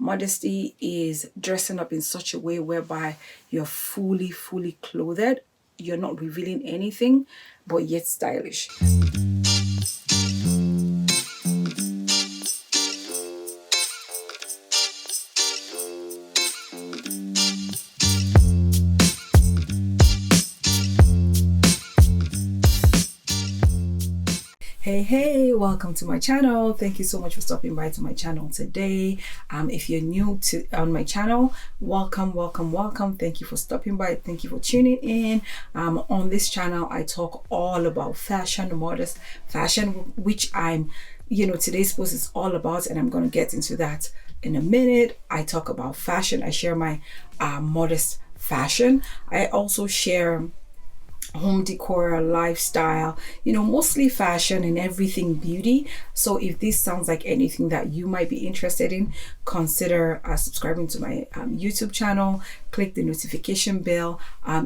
Modesty is dressing up in such a way whereby you're fully clothed. You're not revealing anything, but yet stylish. Hey, welcome to my channel. Thank you so much for stopping by to my channel today. If you're new to on my channel, welcome. Thank you for stopping by. Thank you for tuning in. On this channel I talk all about fashion, modest fashion, which today's post is all about, and I'm going to get into that in a minute. I talk about fashion. I share my modest fashion. I also share home decor, lifestyle, mostly fashion and everything beauty. So if this sounds like anything that you might be interested in, consider subscribing to my YouTube channel. Click the notification bell.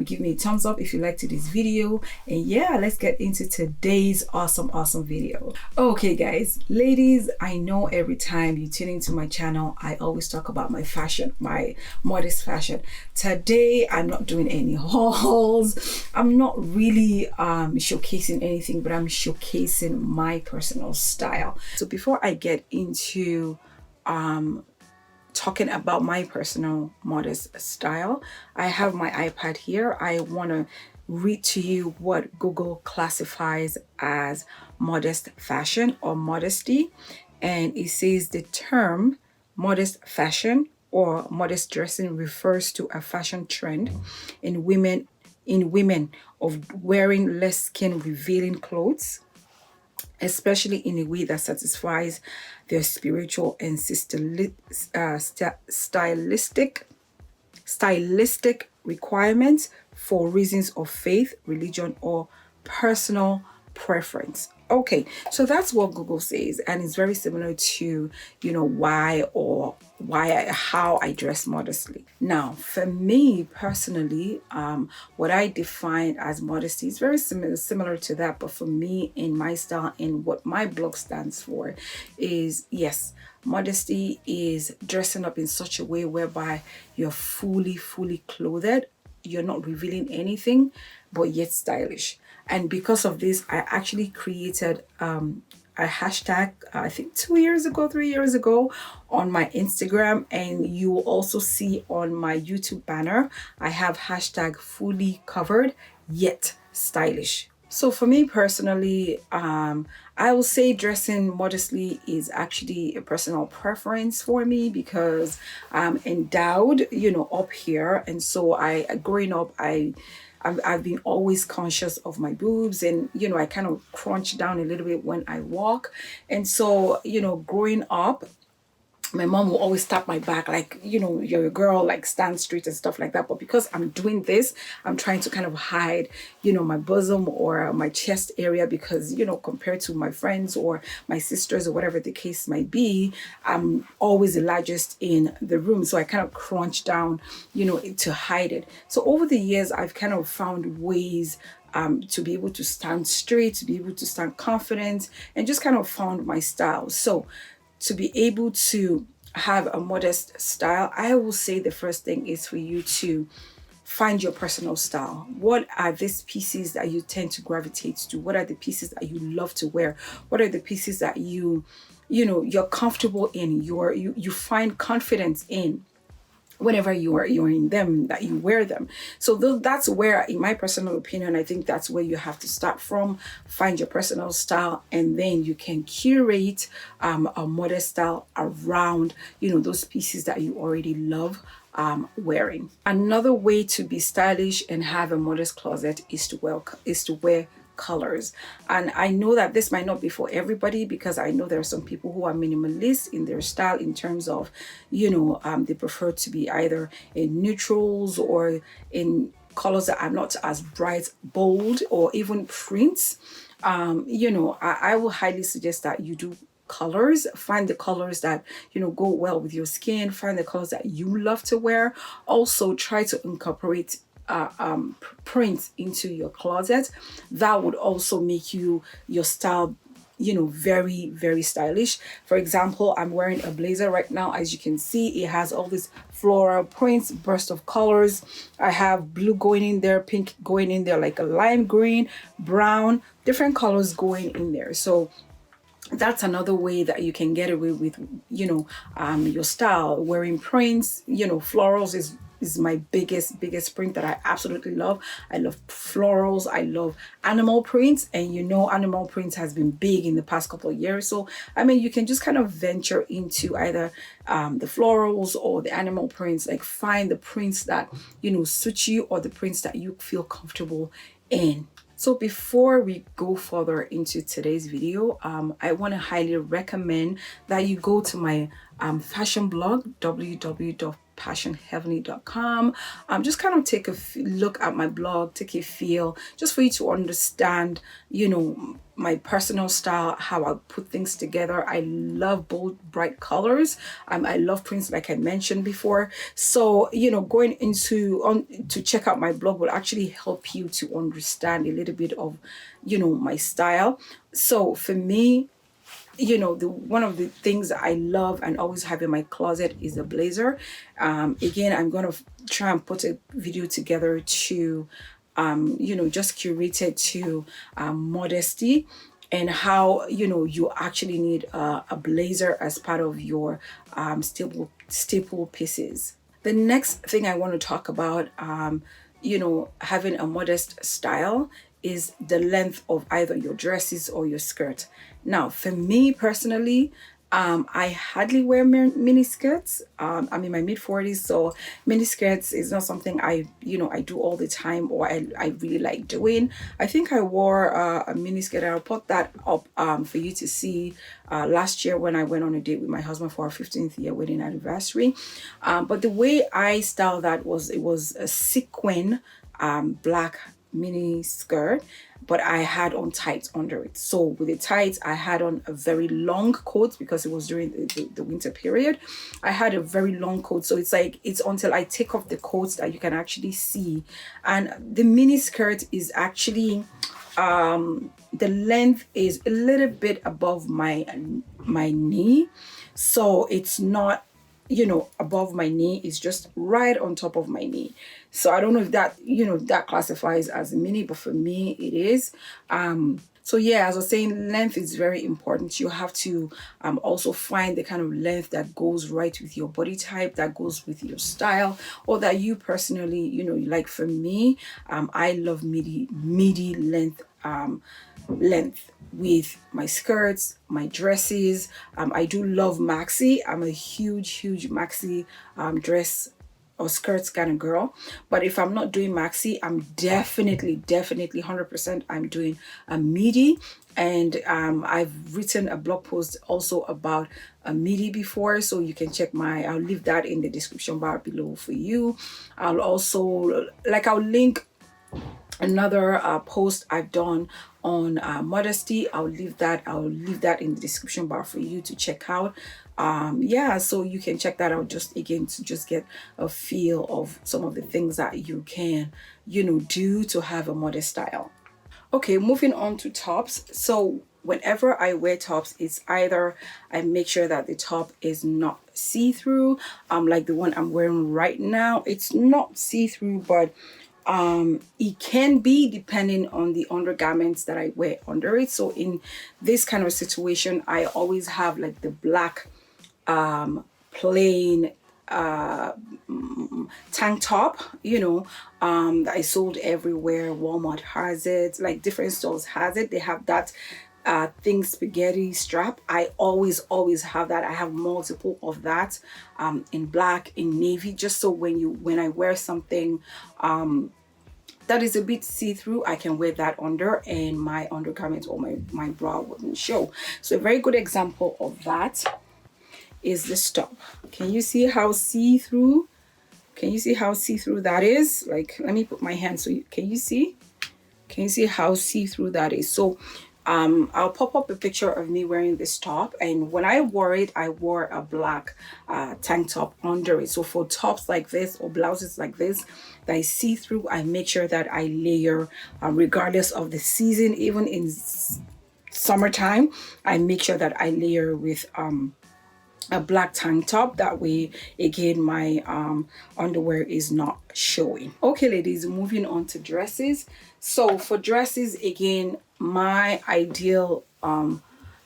Give me a thumbs up if you liked this video. And yeah, let's get into today's awesome video. Okay guys, ladies, I know every time you tune into my channel, I always talk about my fashion, my modest fashion. Today I'm not doing any hauls. I'm not really showcasing anything, but I'm showcasing my personal style. So before I get into talking about my personal modest style, I have my iPad here. I want to read to you what Google classifies as modest fashion or modesty. And it says the term modest fashion or modest dressing refers to a fashion trend in women of wearing less skin revealing clothes, especially in a way that satisfies their spiritual and stylistic requirements for reasons of faith, religion, or personal preference. Okay, so that's what Google says, and it's very similar to how I dress modestly. Now, for me personally, what I define as modesty is very similar to that, but for me, in my style and what my blog stands for is, yes, modesty is dressing up in such a way whereby you're fully clothed. You're not revealing anything, but yet stylish. And because of this, I actually created a hashtag, I think 3 years ago on my Instagram. And you will also see on my YouTube banner, I have hashtag fully covered yet stylish. So for me personally, I will say dressing modestly is actually a personal preference for me because I'm endowed, up here. And so growing up, I've been always conscious of my boobs, and I kind of crunch down a little bit when I walk. And so growing up, my mom will always tap my back like, you're a girl, like stand straight and stuff like that. But because I'm doing this, I'm trying to kind of hide, my bosom or my chest area because, compared to my friends or my sisters or whatever the case might be, I'm always the largest in the room. So I kind of crunch down, to hide it. So over the years, I've kind of found ways to be able to stand straight, to be able to stand confident, and just kind of found my style. So to be able to have a modest style, I will say the first thing is for you to find your personal style. What are these pieces that you tend to gravitate to? What are the pieces that you love to wear? What are the pieces that you're comfortable in, you find confidence in? Whenever you're in them, that you wear them. So that's where, in my personal opinion, I think that's where you have to start from. Find your personal style, and then you can curate a modest style around those pieces that you already love wearing. Another way to be stylish and have a modest closet is to wear colors. And I know that this might not be for everybody, because I know there are some people who are minimalist in their style in terms of they prefer to be either in neutrals or in colors that are not as bright, bold, or even prints. I will highly suggest that you do colors. Find the colors that go well with your skin. Find the colors that you love to wear. Also try to incorporate print into your closet. That would also make your style very, very stylish. For example, I'm wearing a blazer right now. As you can see, it has all these floral prints, burst of colors. I have blue going in there, pink going in there, like a lime green, brown, different colors going in there. So that's another way that you can get away with your style, wearing prints. Florals is my biggest print that I absolutely love. I love florals. I love animal prints, and animal prints has been big in the past couple of years. So I mean, you can just kind of venture into either the florals or the animal prints. Like, find the prints that suit you, or the prints that you feel comfortable in. So before we go further into today's video, I want to highly recommend that you go to my fashion blog, www.passionheavenly.com. Just kind of take a look at my blog, take a feel, just for you to understand, my personal style, how I put things together. I love bold, bright colors. I love prints, like I mentioned before. So, going to check out my blog will actually help you to understand a little bit of, my style. So for me, one of the things that I love and always have in my closet is a blazer. Again, I'm gonna try and put a video together to just curated to Modesty, and how you actually need a blazer as part of your staple pieces. The next thing I want to talk about, having a modest style, is the length of either your dresses or your skirt. Now, for me personally, I hardly wear mini skirts. I'm in my mid-40s, so mini skirts is not something I do all the time, or I really like doing. I think I wore a mini skirt, and I'll put that up for you to see last year when I went on a date with my husband for our 15th year wedding anniversary. But the way I styled that was, it was a sequin black mini skirt, but I had on tights under it. So with the tights, I had on a very long coat, because it was during the winter period. I had a very long coat, so it's until I take off the coats that you can actually see. And the mini skirt is actually the length is a little bit above my knee, so it's not above my knee, is just right on top of my knee. So I don't know if that that classifies as a mini, but for me it is. So yeah, as I was saying, length is very important. You have to also find the kind of length that goes right with your body type, that goes with your style, or that you personally like. For me, I love midi length with my skirts, my dresses. I do love maxi. I'm a huge maxi dress or skirts kind of girl. But if I'm not doing maxi, I'm definitely 100% I'm doing a midi. And I've written a blog post also about a midi before, so you can check I'll leave that in the description bar below for you. I'll also I'll link another post I've done on modesty. I'll leave that in the description bar for you to check out. Yeah, so you can check that out, just again to just get a feel of some of the things that you can do to have a modest style. Okay, moving on to tops. So whenever I wear tops, it's either I make sure that the top is not see-through, like the one I'm wearing right now. It's not see-through, but it can be, depending on the undergarments that I wear under it. So in this kind of situation, I always have like the black plain tank top, that I sold everywhere. Walmart has it, like different stores has it. They have that thin spaghetti strap. I always have that. I have multiple of that in black, in navy, just so when I wear something that is a bit see-through, I can wear that under, and my undergarment or my bra wouldn't show. So a very good example of that is this top. Can you see how see-through? Can you see how see-through that is? Like, let me put my hand so can you see? Can you see how see-through that is? So I'll pop up a picture of me wearing this top, and when I wore it, I wore a black tank top under it. So for tops like this or blouses like this that I see through, I make sure that I layer regardless of the season. Even in summertime, I make sure that I layer with a black tank top. That way, again, my underwear is not showing. Okay, ladies, moving on to dresses. So for dresses, again, my ideal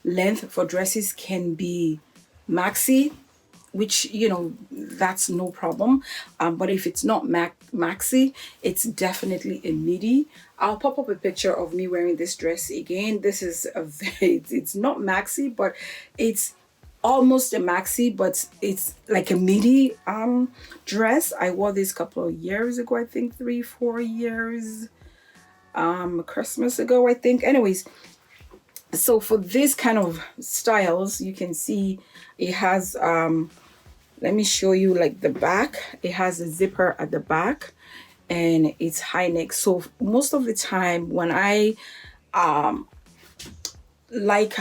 length for dresses can be maxi, which, you know, that's no problem. But if it's not maxi, it's definitely a midi. I'll pop up a picture of me wearing this dress again. This is a very, it's not maxi, but it's almost a maxi, but it's like a midi dress. I wore this a couple of years ago, I think 3-4 years, Christmas ago, I think. Anyways, so for this kind of styles, you can see it has let me show you like the back. It has a zipper at the back and it's high neck. So most of the time when I like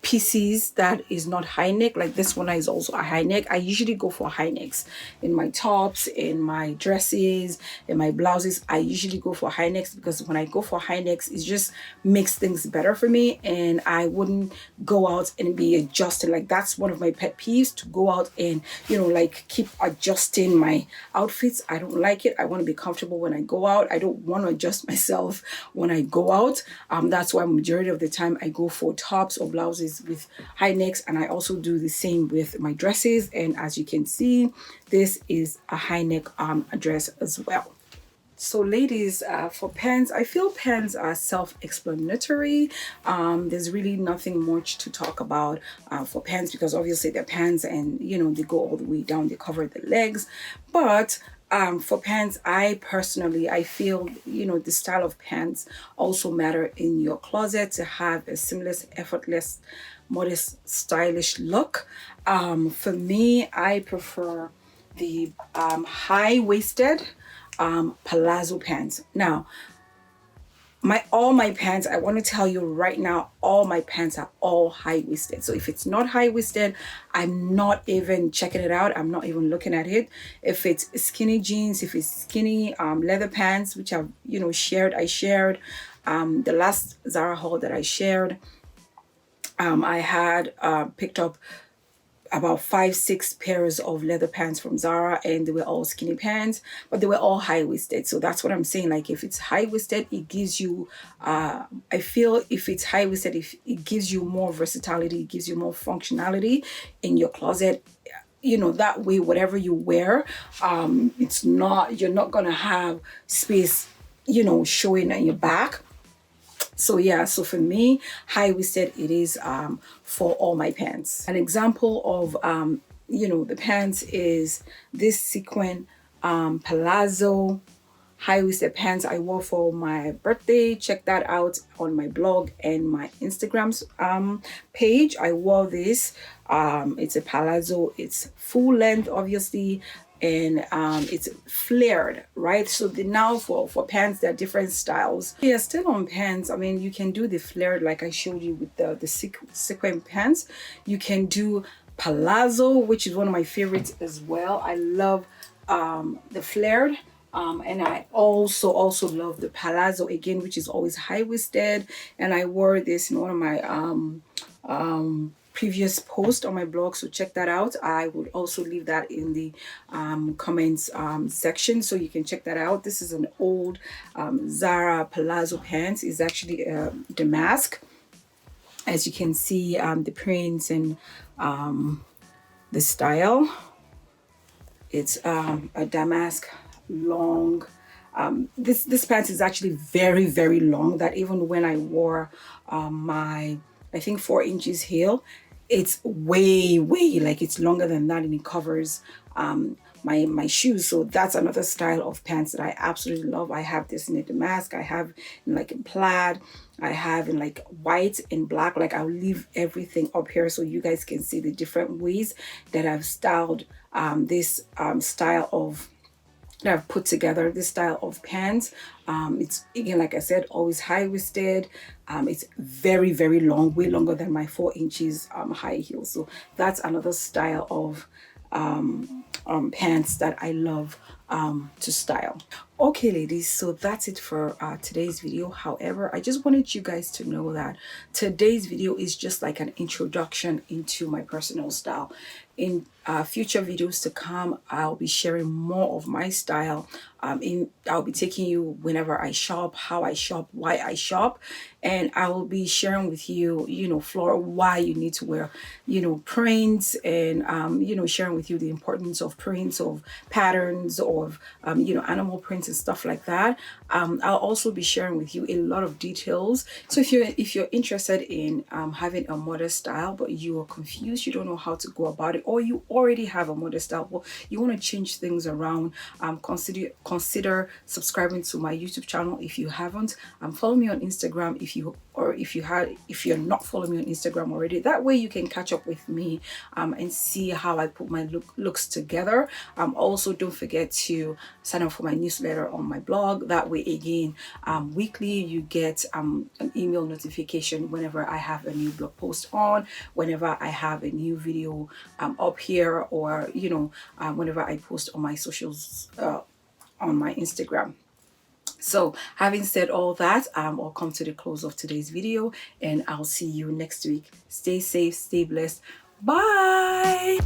pieces that is not high neck, like this one is also a high neck, I usually go for high necks in my tops, in my dresses, in my blouses. I usually go for high necks because when I go for high necks, it just makes things better for me, and I wouldn't go out and be adjusting. Like, that's one of my pet peeves, to go out and, you know, like keep adjusting my outfits. I don't like it. I want to be comfortable when I go out. I don't want to adjust myself when I go out. That's why majority of the time I go for tops or blouses with high necks, and I also do the same with my dresses. And as you can see, this is a high neck dress as well. So ladies, for pants, I feel pants are self-explanatory. There's really nothing much to talk about for pants, because obviously they're pants and, you know, they go all the way down, they cover the legs. But for pants, I personally, I feel, you know, the style of pants also matter in your closet to have a seamless, effortless, modest, stylish look. For me, I prefer the high-waisted palazzo pants. Now, all my pants, I want to tell you right now, all my pants are all high-waisted. So if it's not high-waisted, I'm not even checking it out. I'm not even looking at it. If it's skinny jeans, if it's skinny leather pants, which I've, you know, I shared the last Zara haul that I shared, I had picked up about 5-6 pairs of leather pants from Zara, and they were all skinny pants, but they were all high-waisted. So that's what I'm saying. Like, if it's high-waisted, it gives you I feel if it's high-waisted, if it gives you more versatility, it gives you more functionality in your closet. You know, that way whatever you wear, you're not gonna have space, you know, showing in your back. So yeah, so for me, high-waisted it is for all my pants. An example of you know, the pants is this sequin palazzo high-waisted pants I wore for my birthday. Check that out on my blog and my Instagram's page. I wore this. It's a palazzo. It's full length, obviously, and it's flared, right? So now for pants, there are different styles. Yeah, still on pants, I mean, you can do the flared like I showed you with the sequin pants. You can do palazzo, which is one of my favorites as well. I love the flared. And I also love the palazzo again, which is always high-waisted. And I wore this in one of my previous post on my blog, so check that out. I would also leave that in the comments section, so you can check that out. This is an old Zara palazzo pants. It's actually a damask, as you can see, the prints and the style. It's a damask long. This pants is actually very, very long, that even when I wore my, I think 4 inches heel, it's way like it's longer than that, and it covers my shoes. So that's another style of pants that I absolutely love. I have this in a damask, I have in like in plaid, I have in like white and black. Like, I'll leave everything up here so you guys can see the different ways that I've styled this style of that I've put together, this style of pants. It's, again, like I said, always high-waisted. It's very, very long, way longer than my 4 inches high heels. So that's another style of pants that I love to style. Okay, ladies, so that's it for today's video. However, I just wanted you guys to know that today's video is just like an introduction into my personal style. In future videos to come, I'll be sharing more of my style. I'll be taking you whenever I shop, how I shop, why I shop, and I will be sharing with you, Flora, why you need to wear, prints, and sharing with you the importance of prints, of patterns, of animal prints and stuff like that. I'll also be sharing with you a lot of details. So if you're interested in having a modest style, but you are confused, you don't know how to go about it, or you already have a modest style, but you want to change things around, consider subscribing to my YouTube channel if you haven't. Follow me on Instagram if you're not following me on Instagram already. That way you can catch up with me and see how I put my looks together. Also, don't forget to sign up for my newsletter on my blog. That way, again, weekly you get an email notification whenever I have a new blog post on, whenever I have a new video up here, or whenever I post on my socials, on my Instagram. So having said all that, I'll come to the close of today's video, and I'll see you next week. Stay safe, stay blessed. Bye.